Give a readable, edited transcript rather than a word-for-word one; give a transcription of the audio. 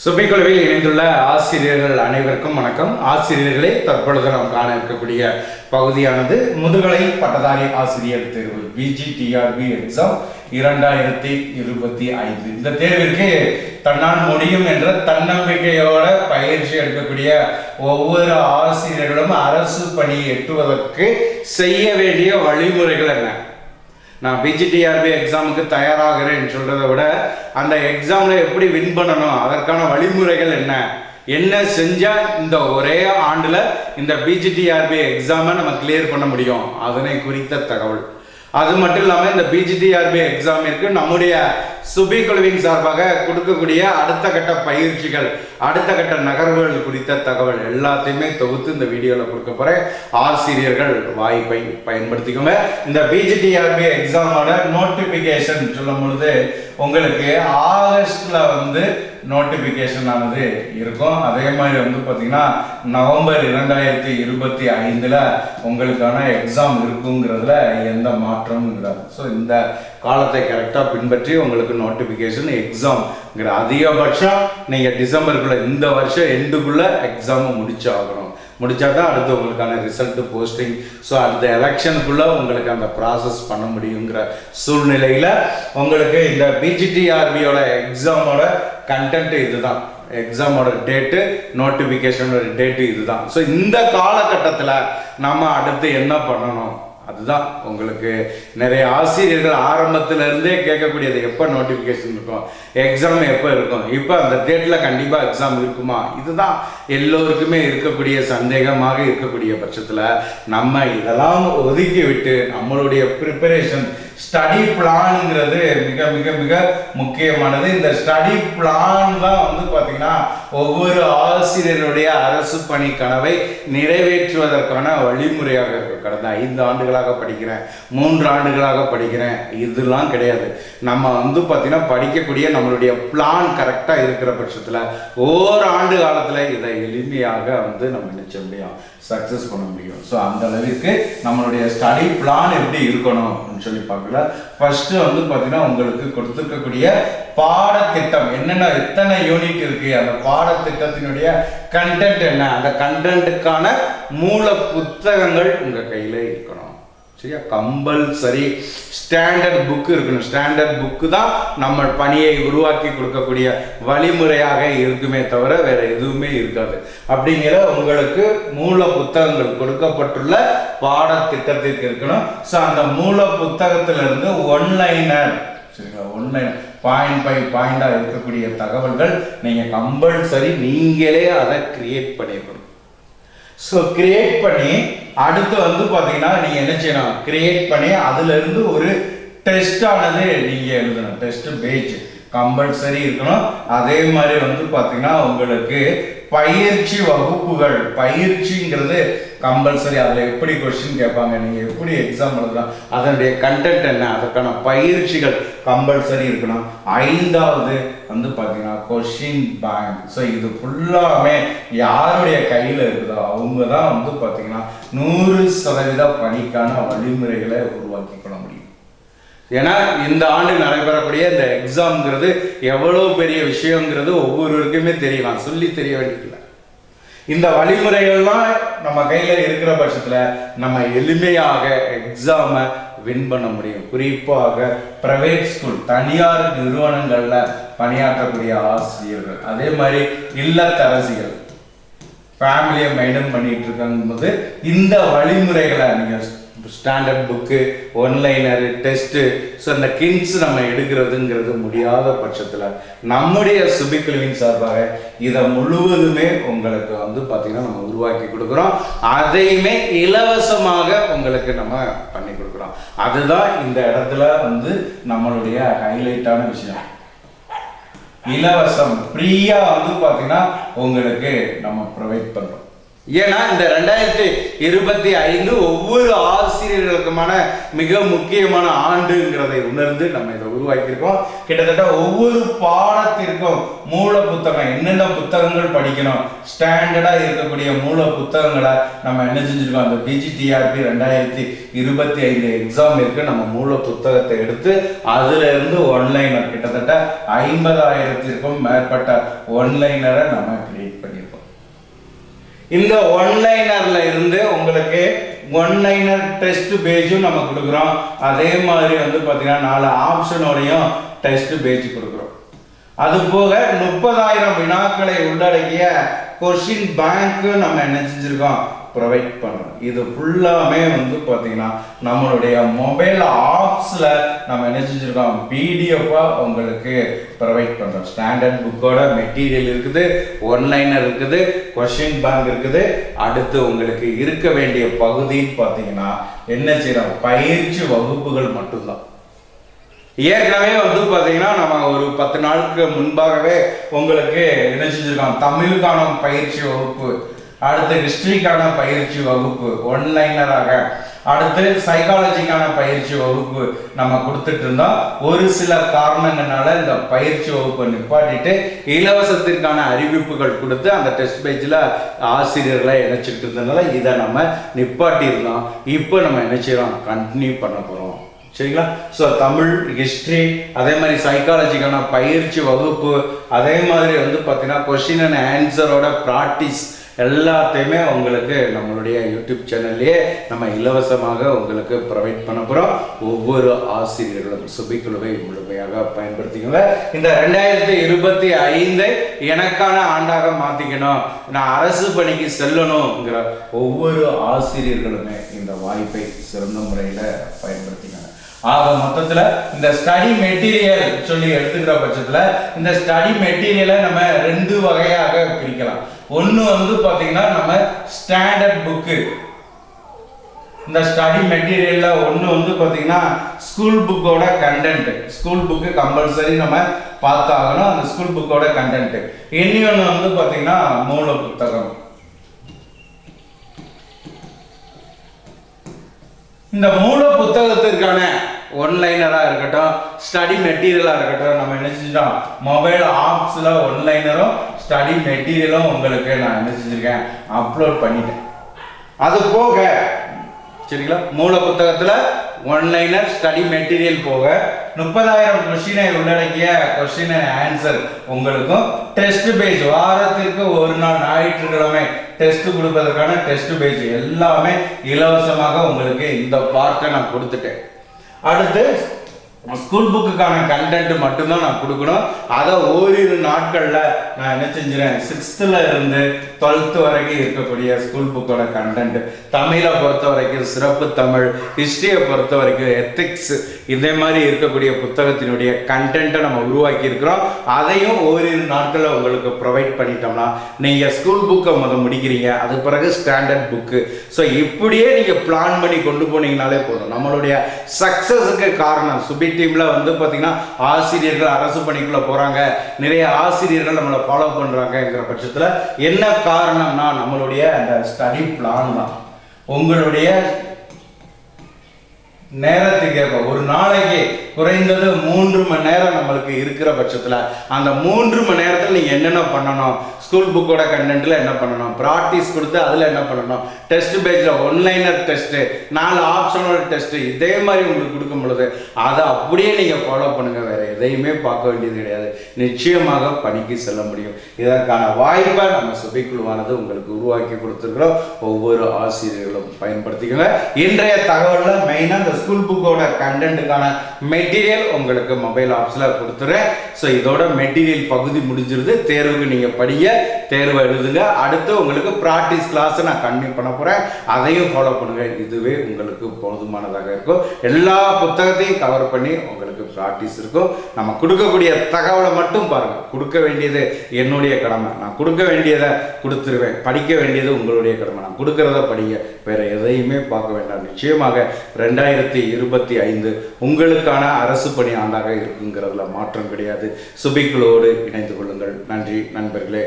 சுபிக்குழுவில் இணைந்துள்ள ஆசிரியர்கள் அனைவருக்கும் வணக்கம். ஆசிரியர்களே, தற்பொழுது நாம் காண இருக்கக்கூடிய பகுதியானது முதுகலை பட்டதாரி ஆசிரியர் தேர்வு பிஜிடிஆர்பி எக்ஸாம் 2025. இந்த தேர்விற்கு தன்னால் முடியும் என்ற தன்னம்பிக்கையோட பயிற்சி எடுக்கக்கூடிய ஒவ்வொரு ஆசிரியர்களும் அரசு பணியை எட்டுவதற்கு செய்ய வேண்டிய வழிமுறைகள் என்ன? நான் பிஜிடிஆர்பி எக்ஸாமுக்கு தயாராகிறேன்னு சொல்கிறத விட அந்த எக்ஸாமில் எப்படி வின் பண்ணணும், அதற்கான வழிமுறைகள் என்ன செஞ்சால் இந்த ஒரே ஆண்டில் இந்த பிஜிடிஆர்பி எக்ஸாமை நம்ம கிளியர் பண்ண முடியும், அதனை குறித்த தகவல். அது மட்டும் இல்லாமல் இந்த பிஜிடிஆர்பி எக்ஸாமிற்கு நம்முடைய சுபி குழுவின் சார்பாக கொடுக்கக்கூடிய அடுத்த கட்ட பயிற்சிகள், அடுத்த கட்ட நகர்வுகள் குறித்த தகவல் எல்லாத்தையுமே தொகுத்து இந்த வீடியோவில் கொடுக்க போகிறேன். ஆசிரியர்கள் வாய்ப்பை பயன்படுத்திக்கோங்க. இந்த பிஜிடிஆர்பி எக்ஸாமோட நோட்டிஃபிகேஷன் சொல்லும் பொழுது உங்களுக்கு ஆகஸ்ட்ல நோட்டிஃபிகேஷன் ஆனது இருக்கும். அதே மாதிரி பார்த்தீங்கன்னா நவம்பர் 2025 உங்களுக்கான எக்ஸாம் இருக்குங்கிறதுல எந்த மாற்றமும் கிடையாது. ஸோ இந்த காலத்தை கரெக்டாக பின்பற்றி உங்களுக்கு நோட்டிஃபிகேஷன் எக்ஸாம்ங்கிற அதிகபட்சம் நீங்கள் டிசம்பருக்குள்ளே, இந்த வருஷம் எண்டுக்குள்ளே எக்ஸாமை முடிச்சாகணும். முடிச்சா தான் அடுத்து உங்களுக்கான ரிசல்ட்டு போஸ்டிங். ஸோ அடுத்த எலெக்ஷனுக்குள்ளே உங்களுக்கு அந்த ப்ராசஸ் பண்ண முடியுங்கிற சூழ்நிலையில் உங்களுக்கு இந்த பிஜிடிஆர்பியோட எக்ஸாமோட கண்டென்ட் இதுதான். எக்ஸாமோட டேட்டு, நோட்டிஃபிகேஷனோட டேட்டு இதுதான். ஸோ இந்த காலகட்டத்தில் நம்ம அடுத்து என்ன பண்ணணும், அதுதான் உங்களுக்கு நிறைய ஆசிரியர்கள் ஆரம்பத்திலிருந்தே கேட்கக்கூடியது. எப்போ நோட்டிஃபிகேஷன் இருக்கும், எக்ஸாம் எப்போ இருக்கும், இப்போ அந்த டேட்டில் கண்டிப்பாக எக்ஸாம் இருக்குமா, இதுதான் எல்லோருக்குமே இருக்கக்கூடிய சந்தேகமாக இருக்கக்கூடிய பட்சத்தில் நம்ம இதெல்லாம் ஒதுக்கி விட்டு நம்மளுடைய ப்ரிப்பரேஷன், ஸ்டடி பிளான்ங்கிறது மிக மிக மிக முக்கியமானது. இந்த ஸ்டடி பிளான் தான் பார்த்தீங்கன்னா ஒவ்வொரு ஆசிரியருடைய அரசு பணி கனவை நிறைவேற்றுவதற்கான வழிமுறையாக இருக்கு. கடந்த 5 ஆண்டுகளாக படிக்கிறேன், 3 ஆண்டுகளாக படிக்கிறேன், இதெல்லாம் கிடையாது. நம்ம பார்த்தீங்கன்னா படிக்கக்கூடிய நம்மளுடைய பிளான் கரெக்டாக இருக்கிற பட்சத்தில் ஓராண்டு காலத்தில் இதை எளிமையாக நம்ம நினைச்ச முடியும், சக்ஸஸ் பண்ண முடியும். ஸோ அந்த அளவுக்கு நம்மளுடைய ஸ்டடி பிளான் எப்படி இருக்கணும்னு சொல்லி பார்க்கல. ஃபர்ஸ்ட் பார்த்தீங்கன்னா உங்களுக்கு கொடுத்துருக்கக்கூடிய பாடத்திட்டம் என்னென்ன, எத்தனை யூனிட் இருக்கு, அந்த பாடத்திட்டத்தினுடைய கண்டென்ட் என்ன, அந்த கண்டென்ட்டுக்கான மூல புத்தகங்கள் உங்க கையில இருக்கணும். சரியா? கம்பல்சரி ஸ்டாண்டர்ட் புக் இருக்கணும். ஸ்டாண்டர்ட் புக்கு தான் நம்ம பணியை உருவாக்கி கொடுக்கக்கூடிய வழிமுறையாக இருக்குமே தவிர வேற எதுவுமே இருக்காது. அப்படிங்கிற உங்களுக்கு மூல புத்தகங்கள் கொடுக்கப்பட்டுள்ள பாடத்திட்டத்திற்கு இருக்கணும். ஸோ அந்த மூல புத்தகத்திலிருந்து ஒன்லைனர், சரிங்களா, ஒன்லைனர் பாயிண்ட் பை பாயிண்டாக இருக்கக்கூடிய தகவல்கள் நீங்கள் கம்பல்சரி நீங்களே அதை கிரியேட் பண்ணிடணும். ஸோ கிரியேட் பண்ணி அடுத்து பார்த்தீங்கன்னா நீங்கள் என்ன செய்யணும், கிரியேட் பண்ணி அதிலிருந்து ஒரு டெஸ்ட் ஆனது நீங்கள் எழுதணும். டெஸ்ட் பேஜ் கம்பல்சரி இருக்கணும். அதே மாதிரி பார்த்தீங்கன்னா உங்களுக்கு பயிற்சி வகுப்புகள், பயிற்சிங்கிறது கம்பல்சரி. அதில் எப்படி கொஸ்டின் கேட்பாங்க, நீங்கள் எப்படி எக்ஸாம் எழுதலாம், அதனுடைய கண்டென்ட் என்ன, அதற்கான பயிற்சிகள் கம்பல்சரி இருக்கணும். 5வது பார்த்தீங்கன்னா கொஸ்டின் பேங்க். ஸோ இது ஃபுல்லாமே யாருடைய கையில் இருக்குதோ அவங்க தான் பார்த்தீங்கன்னா 100% பணிக்கான வழிமுறைகளை உருவாக்கி கொள்ள முடியும். ஏன்னா இந்த ஆண்டு நடைபெறக்கூடிய இந்த எக்ஸாம்ங்கிறது எவ்வளோ பெரிய விஷயங்கிறது ஒவ்வொருவருக்குமே தெரியலாம், சொல்லி தெரிய வேண்டியதில்லை. இந்த வழிமுறைகள்லாம் நம்ம கையில் இருக்கிற பட்சத்தில் நம்ம எளிமையாக எக்ஸாமை வின் பண்ண முடியும். குறிப்பாக பிரைவேட் ஸ்கூல், தனியார் நிறுவனங்களில் பணியாற்றக்கூடிய ஆசிரியர்கள், அதே மாதிரி இல்லத்தரசிகள், ஃபேமிலியை மெயின்டைன் பண்ணிட்டு இருக்கும்போது இந்த வழிமுறைகளை நீங்கள் standard book, one-liner, test, so அந்த கின்ஸ் நம்ம எடுக்கிறதுங்கிறது முடியாத பட்சத்தில் நம்முடைய சுபிக்குழுவின் சார்பாக இதை முழுவதுமே உங்களுக்கு பார்த்தீங்கன்னா நம்ம உருவாக்கி கொடுக்குறோம். அதையுமே இலவசமாக உங்களுக்கு நம்ம பண்ணி கொடுக்குறோம். அதுதான் இந்த இடத்துல நம்மளுடைய ஹைலைட்டான விஷயம். இலவசம், ஃப்ரீயாக பார்த்தீங்கன்னா உங்களுக்கு நம்ம ப்ரொவைட் பண்ணுறோம். ஏன்னா இந்த 2025 ஒவ்வொரு ஆசிரியர்களுக்குமான மிக முக்கியமான ஆண்டுங்கிறதை உணர்ந்து நம்ம இதை உருவாக்கியிருக்கோம். கிட்டத்தட்ட ஒவ்வொரு பாடத்திற்கும் மூல புத்தகம், என்னென்ன புத்தகங்கள் படிக்கணும், ஸ்டாண்டர்டா இருக்கக்கூடிய மூல புத்தகங்களை நம்ம என்ன செஞ்சிருக்கோம். அந்த பிஜிடிஆர்பி 2025 எக்ஸாம் இருக்கு. நம்ம மூல புத்தகத்தை எடுத்து அதுல இருந்து ஒன்லைனர் கிட்டத்தட்ட 50,000க்கும் மேற்பட்ட ஒன்லைனரை நம்ம கிரியேட் பண்ணியிருக்கோம். இந்த ஒன்லைனர்ல இருந்து உங்களுக்கு ஒன்லைனர் டெஸ்ட் பேஜும் நம்ம கொடுக்குறோம். அதே மாதிரி வந்து பார்த்தீங்கன்னா 4 ஆப்ஷனோடையும் டெஸ்ட் பேஜ் கொடுக்குறோம். அது போக 30,000 வினாக்களை உள்ளடக்கிய கொஸ்டின் பேங்க் நம்ம என்ன செஞ்சிருக்கோம், ப்ரொவைட் பண்ணுறோம். இது ஃபுல்லாமே வந்து பார்த்தீங்கன்னா நம்மளுடைய மொபைல் ஆப்ஸில் நம்ம என்ன செஞ்சுருக்கோம், பிடிஎஃபாக உங்களுக்கு ப்ரொவைட் பண்ணுறோம். ஸ்டாண்டர்ட் புக்கோட மெட்டீரியல் இருக்குது, ஒன்லைனர் இருக்குது, கொஸ்டின் பேங்க் இருக்குது. அடுத்து உங்களுக்கு இருக்க வேண்டிய பகுதின்னு பார்த்தீங்கன்னா என்ன செய்யறோம், பயிற்சி வகுப்புகள் மட்டும்தான். ஏற்கனவே வந்து பார்த்தீங்கன்னா நம்ம ஒரு 10 நாளுக்கு முன்பாகவே உங்களுக்கு என்ன செஞ்சுருக்கோம், தமிழுக்கான பயிற்சி வகுப்பு, அடுத்து ஹிஸ்டரிக்கான பயிற்சி வகுப்பு ஒன்லைனராக, அடுத்து சைக்காலஜிக்கான பயிற்சி வகுப்பு நம்ம கொடுத்துட்டு இருந்தோம். ஒரு சில காரணங்களால இந்த பயிற்சி வகுப்பை நிப்பாட்டிட்டு இலவசத்திற்கான அறிவிப்புகள் கொடுத்து அந்த டெஸ்ட் பேஜில் ஆசிரியர்களை இணைச்சிக்கிட்டு இருந்ததுனால இதை நம்ம நிப்பாட்டி இருந்தோம். இப்போ நம்ம என்ன செய்யறோம், கண்டினியூ பண்ண போகிறோம். சரிங்களா? ஸோ தமிழ், ஹிஸ்ட்ரி, அதே மாதிரி சைக்காலஜிக்கான பயிற்சி வகுப்பு, அதே மாதிரி வந்து பார்த்தீங்கன்னா கொஸ்டின் அண்ட் ஆன்சரோட ப்ராக்டிஸ் எல்லாத்தையுமே உங்களுக்கு நம்மளுடைய யூடியூப் சேனல்லையே நம்ம இலவசமாக உங்களுக்கு ப்ரொவைட் பண்ண போகிறோம். ஒவ்வொரு ஆசிரியர்களும் சுபிக்குழுவை முழுமையாக பயன்படுத்திக்கோங்க. இந்த 2025 எனக்கான ஆண்டாக மாற்றிக்கணும், நான் அரசு பணிக்கு செல்லணுங்கிற ஒவ்வொரு ஆசிரியர்களுமே இந்த வாய்ப்பை சிறந்த முறையில் பயன்படுத்திக்கணும். ஆக மொத்தத்தில் இந்த ஸ்டடி மெட்டீரியல் சொல்லி எடுத்துக்கிற பட்சத்தில் இந்த ஸ்டடி மெட்டீரியலை நம்ம 2 வகையாக பிரிக்கலாம். ஒன்று வந்து பார்த்தீங்கன்னா நம்ம ஸ்டாண்டர்ட் புக்கு, இந்த ஸ்டடி மெட்டீரியல்ல ஒன்று வந்து பார்த்தீங்கன்னா ஸ்கூல் புக்கோட கண்டென்ட், ஸ்கூல் புக்கு கம்பல்சரி நம்ம பார்த்தாகணும், அந்த ஸ்கூல் புக்கோட கண்டென்ட். இன்னொன்று வந்து பார்த்தீங்கன்னா மூல புத்தகம். இந்த மூல புத்தகத்திற்கான ஒன்லைனராக இருக்கட்டும், ஸ்டடி மெட்டீரியலாக இருக்கட்டும், நம்ம என்ன செஞ்சிட்டோம், மொபைல் ஆப்ஸில் ஒன்லைனரும் ஸ்டடி மெட்டீரியலும் உங்களுக்கு நான் என்ன செஞ்சுருக்கேன், அப்லோட் பண்ணிட்டேன். அது போக சரிங்களா, மூல புத்தகத்தில் ஒன்லைனர் ஸ்டடி மெட்டீரியல் போக 30,000 கொஸ்டினை உள்ளடக்கிய கொஸ்டின் அண்ட் ஆன்சர் உங்களுக்கும் டெஸ்ட் பேஜ், வாரத்திற்கு ஒரு நாள் ஞாயிற்றுக்கிழமை டெஸ்ட் கொடுப்பதற்கான டெஸ்ட் பேஜ் எல்லாமே இலவசமாக உங்களுக்கு இந்த பார்ட்டை நான் கொடுத்துட்டேன். அடுத்து ஸ்கூல் புக்குக்கான கண்டென்ட் மட்டும்தான் நான் கொடுக்கணும். அதை ஓரிரு நாட்களில் நான் என்ன செஞ்சுறேன், 6th இருந்து 12th வரைக்கும் இருக்கக்கூடிய ஸ்கூல் புக்கோட கண்டென்ட், தமிழை பொறுத்த வரைக்கும் சிறப்பு தமிழ், ஹிஸ்டரியை பொறுத்த வரைக்கும் எத்திக்ஸ், இதே மாதிரி இருக்கக்கூடிய புத்தகத்தினுடைய கண்டென்ட்டை நம்ம உருவாக்கி இருக்கிறோம். அதையும் ஓரிரு நாட்களில் உங்களுக்கு ப்ரொவைட் பண்ணிட்டோம்னா நீங்கள் ஸ்கூல் புக்கை முடிக்கிறீங்க, அது பிறகு ஸ்டாண்டர்ட் புக்கு. ஸோ இப்படியே நீங்கள் பிளான் பண்ணி கொண்டு போனீங்கனாலே போதும். நம்மளுடைய சக்ஸஸுக்கு காரணம் சுபி டீம்ல வந்து பார்த்தீங்கன்னா ஆசிரியர்கள் அரசு பணிக்குள்ள போறாங்க, நிறைய ஆசிரியர்கள் நம்மளை ஃபாலோ பண்றாங்கிற பட்சத்தில் என்ன காரணம்னா நம்மளுடைய அந்த ஸ்டடி பிளான் தான். உங்களுடைய நேரத்துக்கு ஏற்ப ஒரு நாளைக்கு குறைந்தது 3 மணி நேரம் நம்மளுக்கு இருக்கிற பட்சத்தில் அந்த 3 மணி நேரத்தில் நீங்கள் என்னென்ன பண்ணணும், ஸ்கூல் புக்கோட கண்டென்ட்டில் என்ன பண்ணணும், ப்ராக்டிஸ் கொடுத்து அதில் என்ன பண்ணணும், டெஸ்ட் பேஜில் ஒன்லைனர் டெஸ்ட்டு, 4 ஆப்ஷனோட டெஸ்ட்டு, இதே மாதிரி உங்களுக்கு கொடுக்கும் பொழுது அதை அப்படியே நீங்கள் ஃபாலோ பண்ணுங்கள். வேறு எதையுமே பார்க்க வேண்டியது கிடையாது, நிச்சயமாக பணிக்கு செல்ல முடியும். இதற்கான வாய்ப்பை நம்ம சுபிக்குழுவானது உங்களுக்கு உருவாக்கி கொடுத்துருக்கிறோம். ஒவ்வொரு ஆசிரியர்களும் பயன்படுத்திக்கோங்க. இன்றைய தகவலில் மெயினாக இந்த ஸ்கூல் புக்கோட கண்டென்ட்டுக்கான மெட்டீரியல் உங்களுக்கு மொபைல் ஆப்ஸில் கொடுத்துறேன். ஸோ இதோட மெட்டீரியல் பகுதி முடிஞ்சிருது. தேர்வுக்கு நீங்கள் படிங்க, தேர்வை எழுதுங்க. அடுத்து உங்களுக்கு ப்ராக்டிஸ் கிளாஸை நான் கண்டினியூ பண்ண போகிறேன், அதையும் ஃபாலோ பண்ணுங்கள். இதுவே உங்களுக்கு போதுமானதாக இருக்கும். எல்லா புத்தகத்தையும் கவர் பண்ணி உங்களுக்கு ப்ராக்டிஸ் இருக்கும். நம்ம கொடுக்கக்கூடிய தகவலை மட்டும் பாருங்கள். கொடுக்க வேண்டியது என்னுடைய கடமை, நான் கொடுக்க வேண்டியதை கொடுத்துருவேன். படிக்க வேண்டியது உங்களுடைய கடமை, நான் கொடுக்கறத படிங்க. வேறு எதையுமே பார்க்க வேண்டாம். நிச்சயமாக 2025 உங்களுக்கான அரசு பணி ஆண்டாக இருக்குங்கிறதுல மாற்றம் கிடையாது. சுபிக்குழுவோடு இணைந்து கொள்ளுங்கள். நன்றி நண்பர்களே.